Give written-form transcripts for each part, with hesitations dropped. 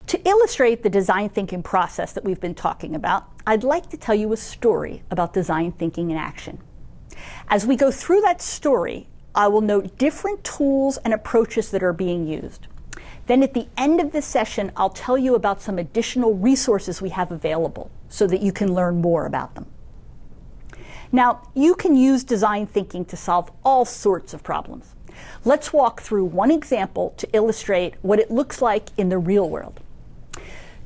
To illustrate the design thinking process that we've been talking about, I'd like to tell you a story about design thinking in action. As we go through that story, I will note different tools and approaches that are being used. Then at the end of this session, I'll tell you about some additional resources we have available so that you can learn more about them. Now, you can use design thinking to solve all sorts of problems. Let's walk through one example to illustrate what it looks like in the real world.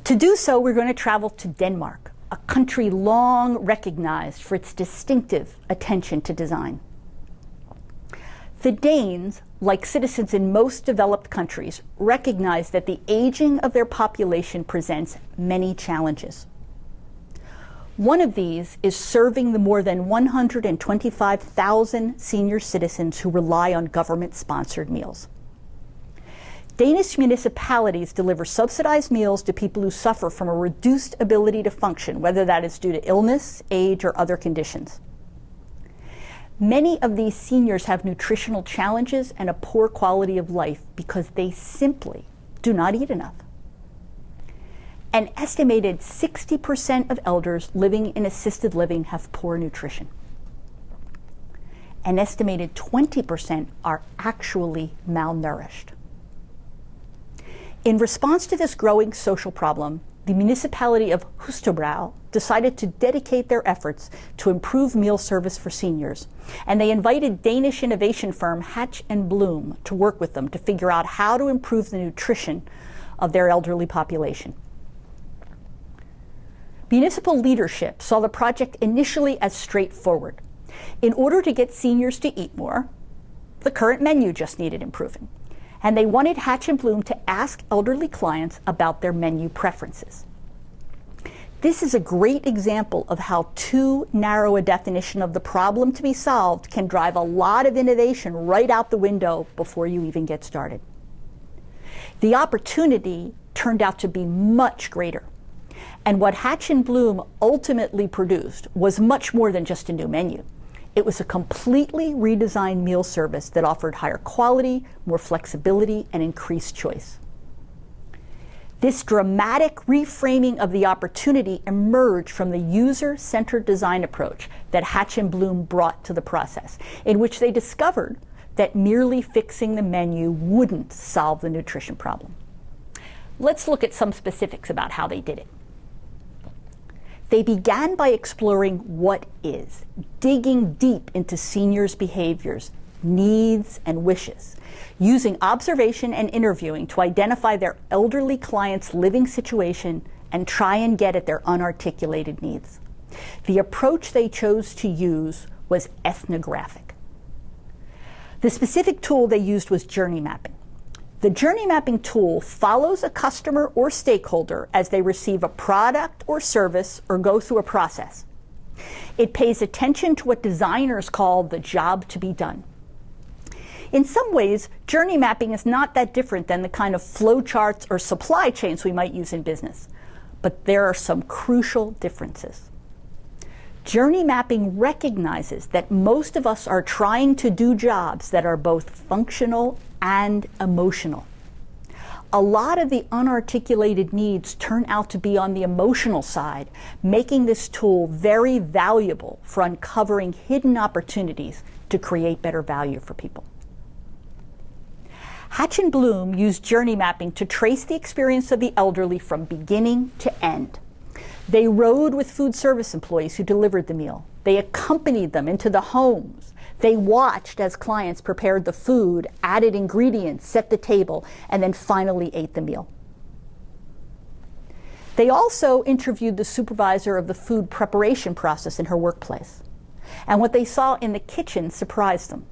To do so, we're going to travel to Denmark, a country long recognized for its distinctive attention to design. The Danes, like citizens in most developed countries, recognize that the aging of their population presents many challenges. One of these is serving the more than 125,000 senior citizens who rely on government-sponsored meals. Danish municipalities deliver subsidized meals to people who suffer from a reduced ability to function, whether that is due to illness, age, or other conditions. Many of these seniors have nutritional challenges and a poor quality of life because they simply do not eat enough. An estimated 60% of elders living in assisted living have poor nutrition. An estimated 20% are actually malnourished. In response to this growing social problem, the municipality of Hustobro decided to dedicate their efforts to improve meal service for seniors, and they invited Danish innovation firm Hatch and Bloom to work with them to figure out how to improve the nutrition of their elderly population. Municipal leadership saw the project initially as straightforward. In order to get seniors to eat more, the current menu just needed improving. And they wanted Hatch and Bloom to ask elderly clients about their menu preferences. This is a great example of how too narrow a definition of the problem to be solved can drive a lot of innovation right out the window before you even get started. The opportunity turned out to be much greater. And what Hatch and Bloom ultimately produced was much more than just a new menu. It was a completely redesigned meal service that offered higher quality, more flexibility, and increased choice. This dramatic reframing of the opportunity emerged from the user-centered design approach that Hatch and Bloom brought to the process, in which they discovered that merely fixing the menu wouldn't solve the nutrition problem. Let's look at some specifics about how they did it. They began by exploring what is, digging deep into seniors' behaviors, needs, and wishes, using observation and interviewing to identify their elderly clients' living situation and try and get at their unarticulated needs. The approach they chose to use was ethnographic. The specific tool they used was journey mapping. The journey mapping tool follows a customer or stakeholder as they receive a product or service or go through a process. It pays attention to what designers call the job to be done. In some ways, journey mapping is not that different than the kind of flowcharts or supply chains we might use in business, but there are some crucial differences. Journey mapping recognizes that most of us are trying to do jobs that are both functional and emotional. A lot of the unarticulated needs turn out to be on the emotional side, making this tool very valuable for uncovering hidden opportunities to create better value for people. Hatch and Bloom used journey mapping to trace the experience of the elderly from beginning to end. They rode with food service employees who delivered the meal. They accompanied them into the homes. They watched as clients prepared the food, added ingredients, set the table, and then finally ate the meal. They also interviewed the supervisor of the food preparation process in her workplace. And what they saw in the kitchen surprised them.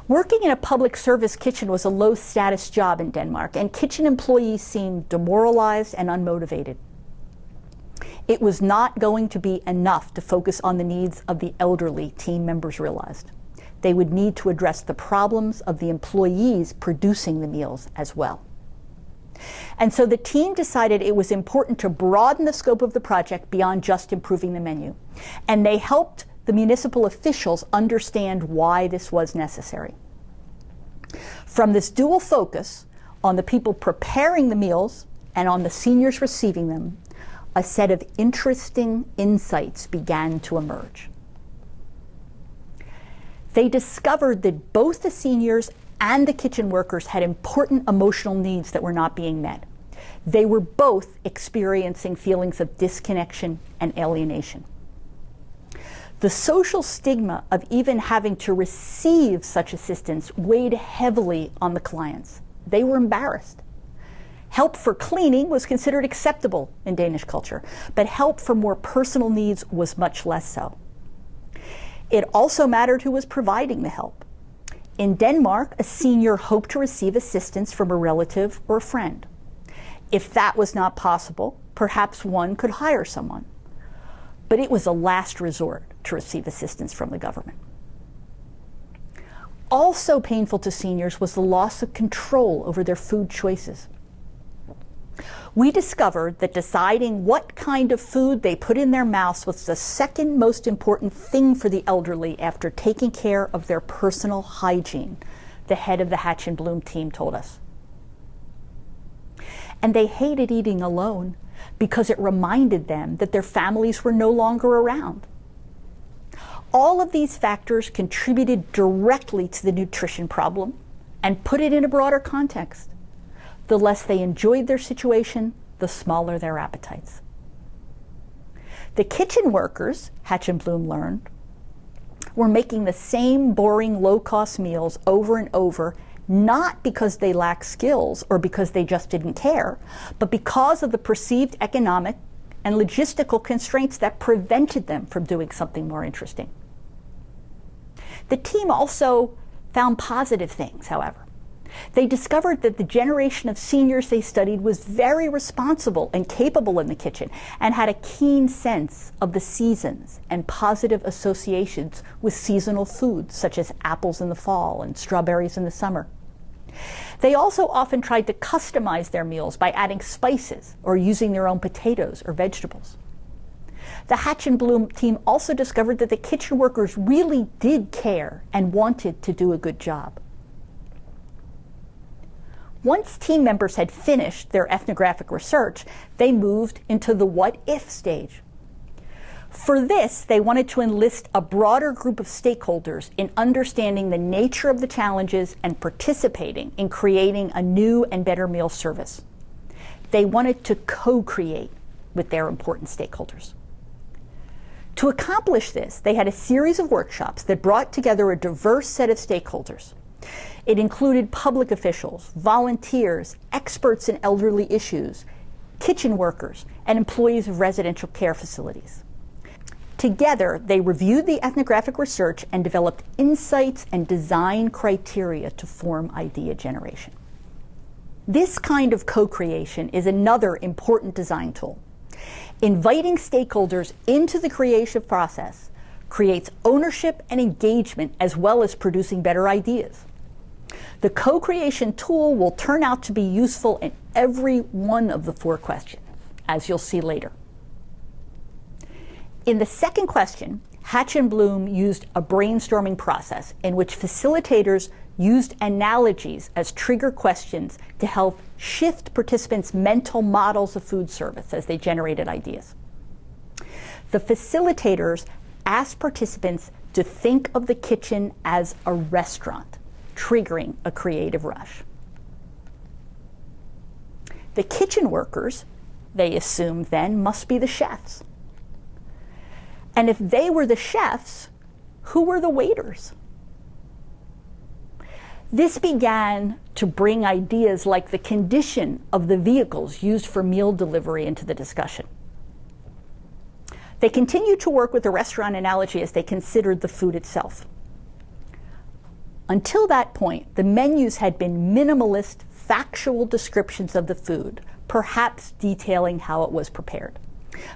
Working in a public service kitchen was a low-status job in Denmark, and kitchen employees seemed demoralized and unmotivated. It was not going to be enough to focus on the needs of the elderly, team members realized. They would need to address the problems of the employees producing the meals as well. And so the team decided it was important to broaden the scope of the project beyond just improving the menu. And they helped the municipal officials understand why this was necessary. From this dual focus on the people preparing the meals and on the seniors receiving them, a set of interesting insights began to emerge. They discovered that both the seniors and the kitchen workers had important emotional needs that were not being met. They were both experiencing feelings of disconnection and alienation. The social stigma of even having to receive such assistance weighed heavily on the clients. They were embarrassed. Help for cleaning was considered acceptable in Danish culture, but help for more personal needs was much less so. It also mattered who was providing the help. In Denmark, a senior hoped to receive assistance from a relative or a friend. If that was not possible, perhaps one could hire someone. But it was a last resort to receive assistance from the government. Also painful to seniors was the loss of control over their food choices. We discovered that deciding what kind of food they put in their mouths was the second most important thing for the elderly after taking care of their personal hygiene, the head of the Hatch and Bloom team told us. And they hated eating alone because it reminded them that their families were no longer around. All of these factors contributed directly to the nutrition problem and put it in a broader context. The less they enjoyed their situation, the smaller their appetites. The kitchen workers, Hatch and Bloom learned, were making the same boring, low-cost meals over and over, not because they lacked skills or because they just didn't care, but because of the perceived economic and logistical constraints that prevented them from doing something more interesting. The team also found positive things, however. They discovered that the generation of seniors they studied was very responsible and capable in the kitchen and had a keen sense of the seasons and positive associations with seasonal foods such as apples in the fall and strawberries in the summer. They also often tried to customize their meals by adding spices or using their own potatoes or vegetables. The Hatch and Bloom team also discovered that the kitchen workers really did care and wanted to do a good job. Once team members had finished their ethnographic research, they moved into the what-if stage. For this, they wanted to enlist a broader group of stakeholders in understanding the nature of the challenges and participating in creating a new and better meal service. They wanted to co-create with their important stakeholders. To accomplish this, they had a series of workshops that brought together a diverse set of stakeholders. It included public officials, volunteers, experts in elderly issues, kitchen workers, and employees of residential care facilities. Together, they reviewed the ethnographic research and developed insights and design criteria to form idea generation. This kind of co-creation is another important design tool. Inviting stakeholders into the creative process creates ownership and engagement as well as producing better ideas. The co-creation tool will turn out to be useful in every one of the 4 questions, as you'll see later. In the second question, Hatch and Bloom used a brainstorming process in which facilitators used analogies as trigger questions to help shift participants' mental models of food service as they generated ideas. The facilitators asked participants to think of the kitchen as a restaurant, triggering a creative rush. The kitchen workers, they assumed then, must be the chefs. And if they were the chefs, who were the waiters? This began to bring ideas like the condition of the vehicles used for meal delivery into the discussion. They continued to work with the restaurant analogy as they considered the food itself. Until that point, the menus had been minimalist, factual descriptions of the food, perhaps detailing how it was prepared.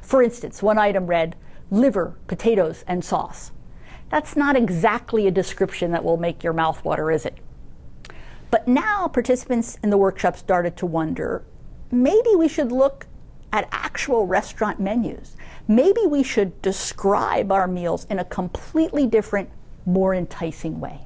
For instance, one item read, liver, potatoes, and sauce. That's not exactly a description that will make your mouth water, is it? But now participants in the workshop started to wonder, maybe we should look at actual restaurant menus. Maybe we should describe our meals in a completely different, more enticing way.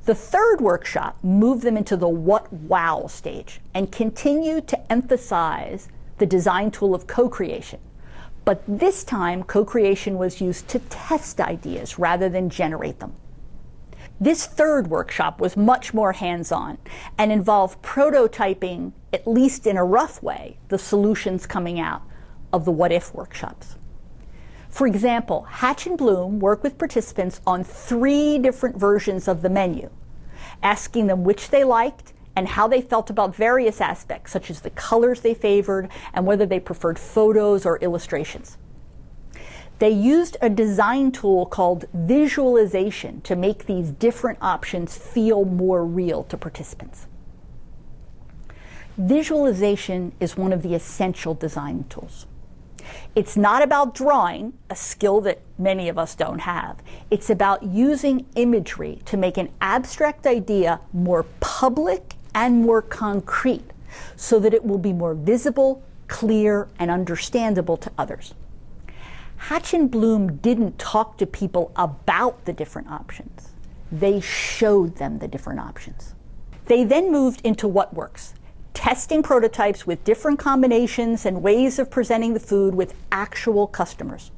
The third workshop moved them into the what wow stage and continued to emphasize the design tool of co-creation. But this time, co-creation was used to test ideas rather than generate them. This third workshop was much more hands-on and involved prototyping, at least in a rough way, the solutions coming out of the what-if workshops. For example, Hatch and Bloom worked with participants on 3 different versions of the menu, asking them which they liked and how they felt about various aspects, such as the colors they favored and whether they preferred photos or illustrations. They used a design tool called visualization to make these different options feel more real to participants. Visualization is one of the essential design tools. It's not about drawing, a skill that many of us don't have. It's about using imagery to make an abstract idea more public and more concrete so that it will be more visible, clear, and understandable to others. Hatch and Bloom didn't talk to people about the different options. They showed them the different options. They then moved into what works, testing prototypes with different combinations and ways of presenting the food with actual customers.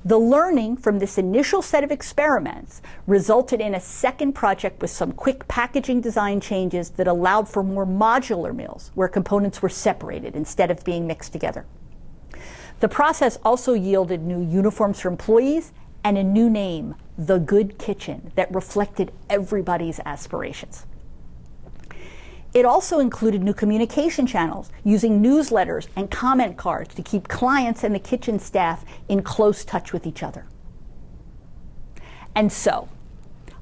The learning from this initial set of experiments resulted in a second project with some quick packaging design changes that allowed for more modular meals where components were separated instead of being mixed together. The process also yielded new uniforms for employees and a new name, The Good Kitchen, that reflected everybody's aspirations. It also included new communication channels, using newsletters and comment cards to keep clients and the kitchen staff in close touch with each other. And so,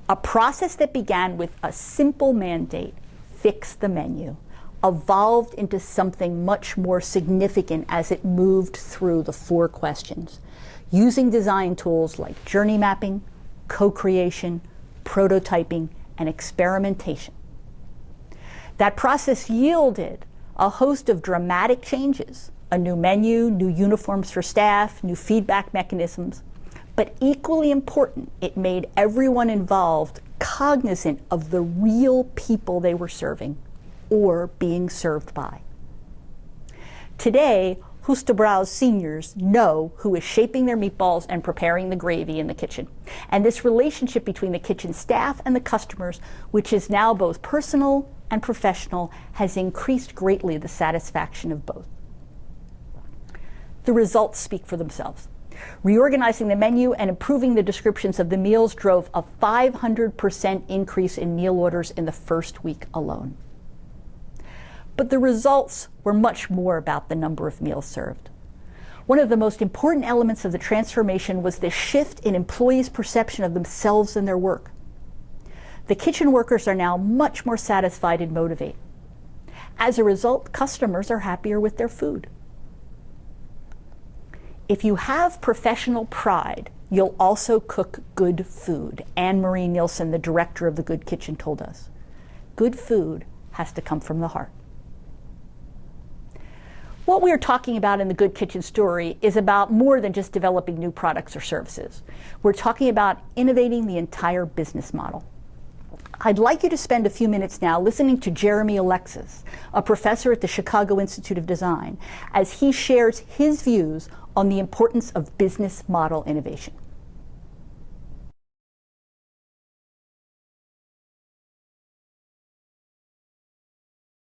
a process that began with a simple mandate, fix the menu, evolved into something much more significant as it moved through the 4 questions, using design tools like journey mapping, co-creation, prototyping, and experimentation. That process yielded a host of dramatic changes, a new menu, new uniforms for staff, new feedback mechanisms, but equally important, it made everyone involved cognizant of the real people they were serving or being served by. Today, Hoosterbrau's seniors know who is shaping their meatballs and preparing the gravy in the kitchen. And this relationship between the kitchen staff and the customers, which is now both personal and professional, has increased greatly the satisfaction of both. The results speak for themselves. Reorganizing the menu and improving the descriptions of the meals drove a 500% increase in meal orders in the first week alone. But the results were much more about the number of meals served. One of the most important elements of the transformation was the shift in employees' perception of themselves and their work. The kitchen workers are now much more satisfied and motivated. As a result, customers are happier with their food. If you have professional pride, you'll also cook good food. Anne-Marie Nielsen, the director of the Good Kitchen, told us. Good food has to come from the heart. What we are talking about in the Good Kitchen story is about more than just developing new products or services. We're talking about innovating the entire business model. I'd like you to spend a few minutes now listening to Jeremy Alexis, a professor at the Chicago Institute of Design, as he shares his views on the importance of business model innovation.